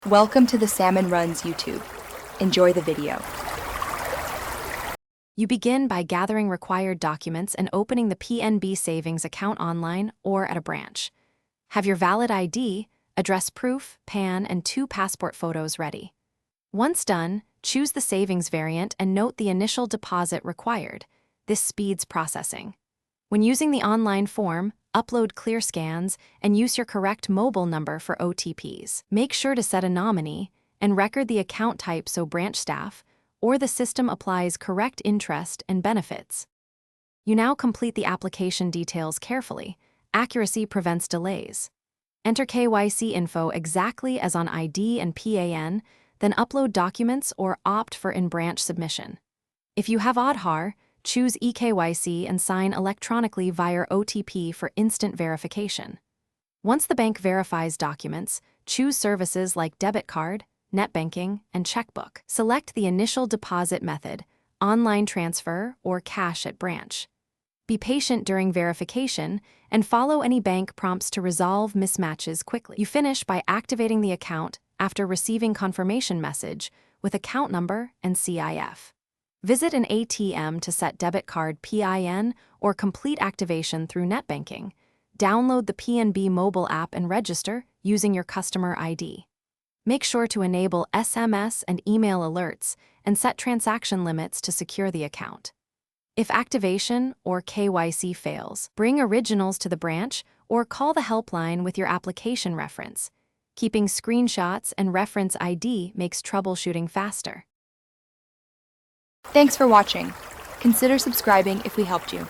Welcome to the Salmon Runs YouTube. Enjoy the video. You begin by gathering required documents and opening the PNB Savings Account online or at a branch. Have your valid ID, address proof, PAN, and 2 passport photos ready. Once done, choose the savings variant and note the initial deposit required. This speeds processing. When using the online form, upload clear scans and use your correct mobile number for OTPs. Make sure to set a nominee and record the account type so branch staff or the system applies correct interest and benefits. You now complete the application details carefully. Accuracy prevents delays. Enter KYC info exactly as on ID and PAN, then upload documents or opt for in-branch submission. If you have Aadhaar, choose eKYC and sign electronically via OTP for instant verification. Once the bank verifies documents, choose services like debit card, net banking, and checkbook. Select the initial deposit method, online transfer, or cash at branch. Be patient during verification and follow any bank prompts to resolve mismatches quickly. You finish by activating the account after receiving confirmation message with account number and CIF. Visit an ATM to set debit card PIN or complete activation through net banking. Download the PNB mobile app and register using your customer ID. Make sure to enable SMS and email alerts and set transaction limits to secure the account. If activation or KYC fails, bring originals to the branch or call the helpline with your application reference. Keeping screenshots and reference ID makes troubleshooting faster. Thanks for watching. Consider subscribing if we helped you.